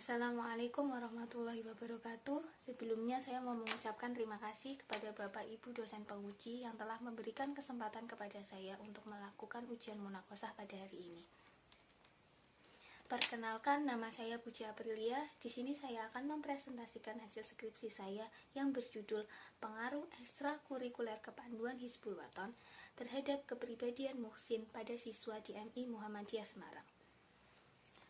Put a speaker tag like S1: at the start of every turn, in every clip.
S1: Assalamualaikum warahmatullahi wabarakatuh. Sebelumnya saya mau mengucapkan terima kasih kepada Bapak Ibu dosen penguji yang telah memberikan kesempatan kepada saya untuk melakukan ujian munakosah pada hari ini. Perkenalkan, nama saya Puji Aprilia. Di sini saya akan mempresentasikan hasil skripsi saya yang berjudul Pengaruh Ekstrakurikuler Kepanduan Hizbul Wathan terhadap Kepribadian Muhsin pada Siswa di MI Muhammadiyah Semarang.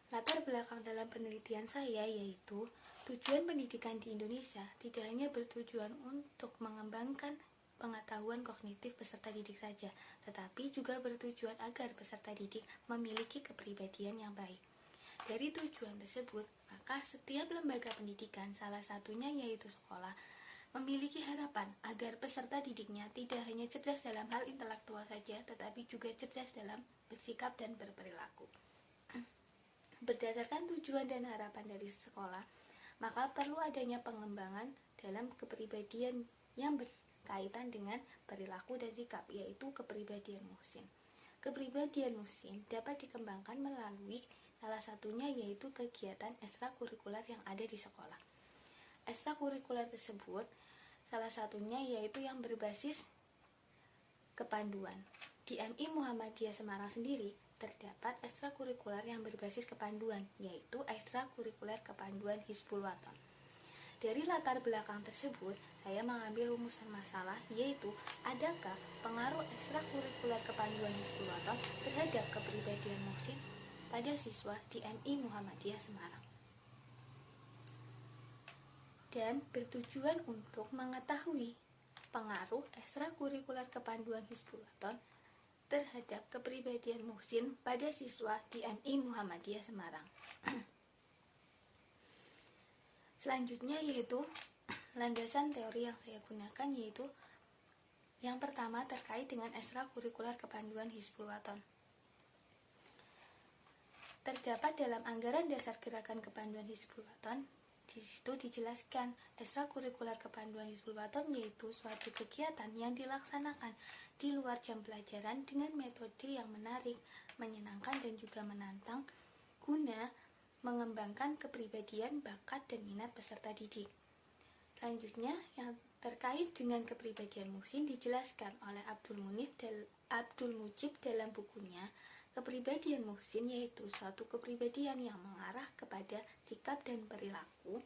S1: Latar belakang dalam penelitian saya yaitu tujuan pendidikan di Indonesia tidak hanya bertujuan untuk mengembangkan pengetahuan kognitif peserta didik saja, tetapi juga bertujuan agar peserta didik memiliki kepribadian yang baik. Dari tujuan tersebut, maka setiap lembaga pendidikan, salah satunya yaitu sekolah, memiliki harapan agar peserta didiknya tidak hanya cerdas dalam hal intelektual saja, tetapi juga cerdas dalam bersikap dan berperilaku. Berdasarkan tujuan dan harapan dari sekolah, maka perlu adanya pengembangan dalam kepribadian yang berkaitan dengan perilaku dan sikap, yaitu kepribadian muhsin. Kepribadian muhsin dapat dikembangkan melalui salah satunya yaitu kegiatan ekstrakurikuler yang ada di sekolah. Ekstrakurikuler tersebut salah satunya yaitu yang berbasis kepanduan. Di MI Muhammadiyah Semarang sendiri terdapat ekstrakurikuler yang berbasis kepanduan, yaitu ekstrakurikuler kepanduan Hizbul Wathan. Dari latar belakang tersebut, saya mengambil rumusan masalah, yaitu adakah pengaruh ekstrakurikuler kepanduan Hizbul Wathan terhadap kepribadian muhsin pada siswa di MI Muhammadiyah Semarang. Dan bertujuan untuk mengetahui pengaruh ekstrakurikuler kepanduan Hizbul Wathan terhadap kepribadian muhsin pada siswa di MI Muhammadiyah Semarang. Selanjutnya yaitu landasan teori yang saya gunakan, yaitu yang pertama terkait dengan ekstrakurikuler kepanduan Hizbul Wathan. Terdapat dalam anggaran dasar gerakan kepanduan Hizbul Wathan. Di situ dijelaskan ekstrakurikuler kepanduan Hizbul Wathan yaitu suatu kegiatan yang dilaksanakan di luar jam pelajaran dengan metode yang menarik, menyenangkan dan juga menantang guna mengembangkan kepribadian, bakat dan minat peserta didik. Selanjutnya yang terkait dengan kepribadian muhsin dijelaskan oleh Abdul Mujib dalam bukunya Kepribadian Muhsin, yaitu suatu kepribadian yang mengarah kepada sikap dan perilaku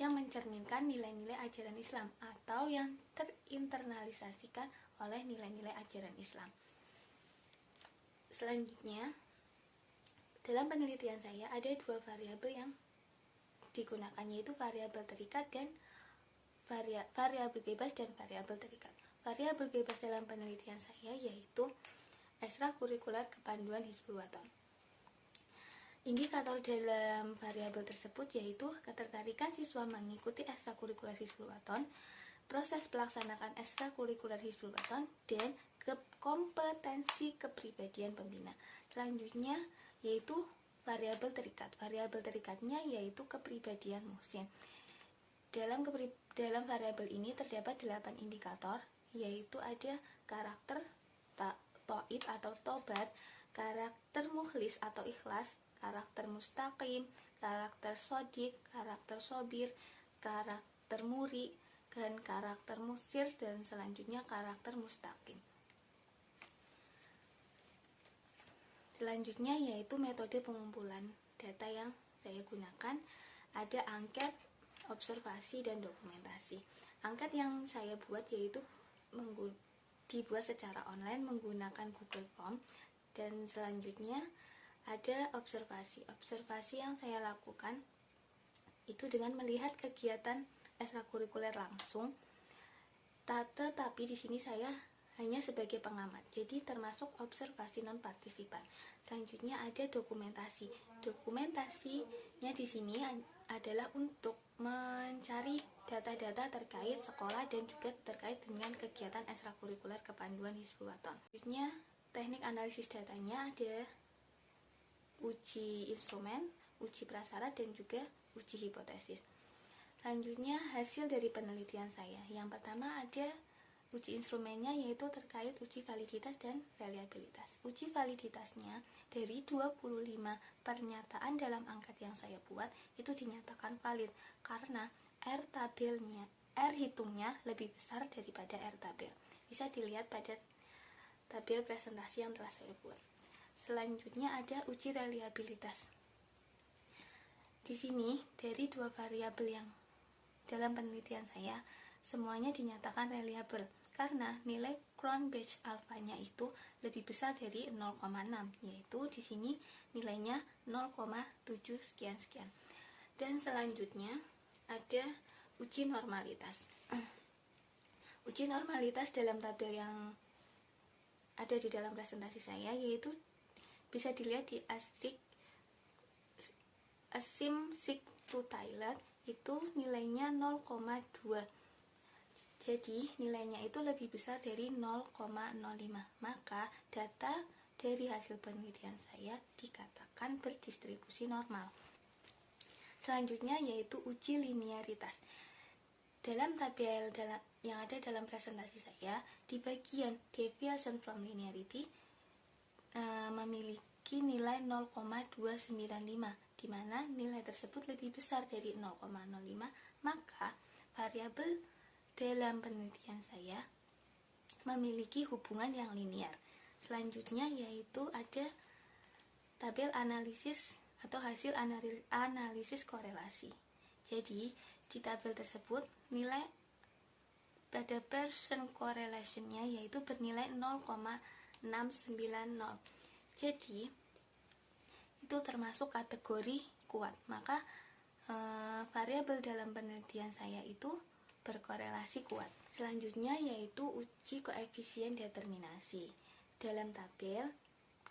S1: yang mencerminkan nilai-nilai ajaran Islam atau yang terinternalisasikan oleh nilai-nilai ajaran Islam. Selanjutnya, dalam penelitian saya ada dua variabel yang digunakan, yaitu variabel terikat dan variabel bebas dan variabel terikat. Variabel bebas dalam penelitian saya yaitu ekstrakurikuler kepanduan Hizbul Wathan. Indikator dalam variabel tersebut yaitu ketertarikan siswa mengikuti ekstrakurikuler Hizbul Wathan, proses pelaksanaan ekstrakurikuler Hizbul Wathan, dan kompetensi kepribadian pembina. Selanjutnya yaitu variabel terikat. Variabel terikatnya yaitu kepribadian muhsin. Dalam variabel ini terdapat 8 indikator, yaitu ada karakter toib atau tobat, karakter mukhlis atau ikhlas, karakter mustaqim, karakter sodik, karakter sobir, karakter muri, dan karakter musir, dan selanjutnya karakter mustaqim. Selanjutnya yaitu metode pengumpulan data yang saya gunakan, ada angket, observasi, dan dokumentasi. Angket yang saya buat yaitu dibuat secara online menggunakan Google Form, dan selanjutnya ada observasi. Observasi yang saya lakukan itu dengan melihat kegiatan ekstrakurikuler langsung, tetapi di sini saya hanya sebagai pengamat, jadi termasuk observasi non partisipan. Selanjutnya ada dokumentasi. Dokumentasinya di sini adalah untuk mencari data-data terkait sekolah dan juga terkait dengan kegiatan ekstrakurikuler kepanduan Hizbul Wathan. Selanjutnya teknik analisis datanya ada uji instrumen, uji prasyarat, dan juga uji hipotesis. Selanjutnya hasil dari penelitian saya. Yang pertama ada uji instrumennya yaitu terkait uji validitas dan reliabilitas. Uji validitasnya dari 25 pernyataan dalam angket yang saya buat itu dinyatakan valid karena R hitungnya lebih besar daripada R tabel. Bisa dilihat pada tabel presentasi yang telah saya buat. Selanjutnya ada uji reliabilitas. Di sini dari 2 variabel yang dalam penelitian saya semuanya dinyatakan reliable karena nilai Cron-Batch alfanya itu lebih besar dari 0,6, yaitu di sini nilainya 0,7 sekian-sekian. Dan selanjutnya ada uji normalitas. Uji normalitas dalam tabel yang ada di dalam presentasi saya yaitu bisa dilihat di Asim-Sikh-Tyler itu nilainya 0,2. Jadi nilainya itu lebih besar dari 0,05. Maka data dari hasil penelitian saya dikatakan berdistribusi normal. Selanjutnya yaitu uji linearitas. Dalam tabel yang ada dalam presentasi saya, di bagian deviation from linearity memiliki nilai 0,295, di mana nilai tersebut lebih besar dari 0,05, maka variabel dalam penelitian saya memiliki hubungan yang linear. Selanjutnya yaitu ada tabel analisis atau hasil analisis korelasi. Jadi di tabel tersebut nilai pada Pearson correlation-nya yaitu bernilai 0,690. Jadi itu termasuk kategori kuat. Maka variabel dalam penelitian saya itu berkorelasi kuat. Selanjutnya yaitu uji koefisien determinasi. Dalam tabel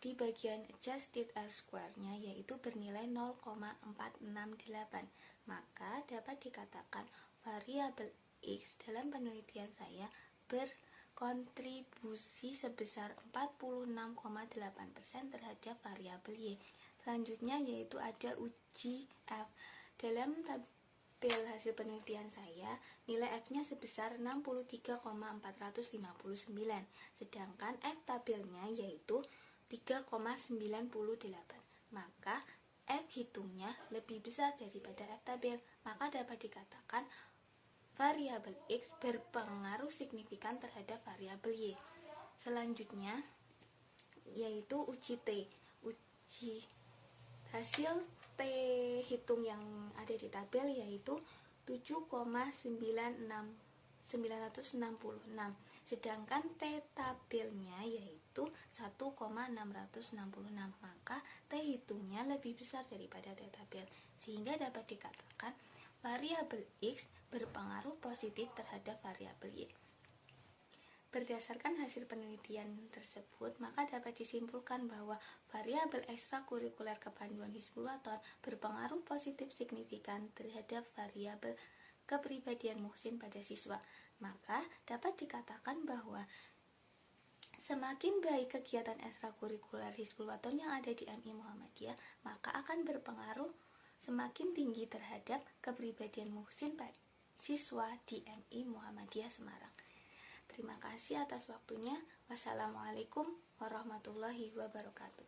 S1: di bagian adjusted R-square-nya yaitu bernilai 0,468. Maka dapat dikatakan variabel X dalam penelitian saya berkontribusi sebesar 46,8% terhadap variabel Y. Selanjutnya yaitu ada uji F. Dalam tabel hasil penelitian saya, nilai F-nya sebesar 63,459, sedangkan F tabelnya yaitu 3,98. Maka F hitungnya lebih besar daripada F tabel, maka dapat dikatakan variabel X berpengaruh signifikan terhadap variabel Y. Selanjutnya yaitu uji T. Uji hasil T hitung yang ada di tabel yaitu 7,966, sedangkan T tabelnya yaitu 1,666, maka T hitungnya lebih besar daripada T tabel, sehingga dapat dikatakan variabel X berpengaruh positif terhadap variabel Y. Berdasarkan hasil penelitian tersebut, maka dapat disimpulkan bahwa variabel ekstrakurikuler kepanduan Hizbul-Waton berpengaruh positif signifikan terhadap variabel kepribadian Muhsin pada siswa. Maka dapat dikatakan bahwa semakin baik kegiatan ekstrakurikuler Hizbul-Waton yang ada di MI Muhammadiyah, maka akan berpengaruh semakin tinggi terhadap kepribadian Muhsin pada siswa di MI Muhammadiyah Semarang. Terima kasih atas waktunya. Wassalamualaikum warahmatullahi wabarakatuh.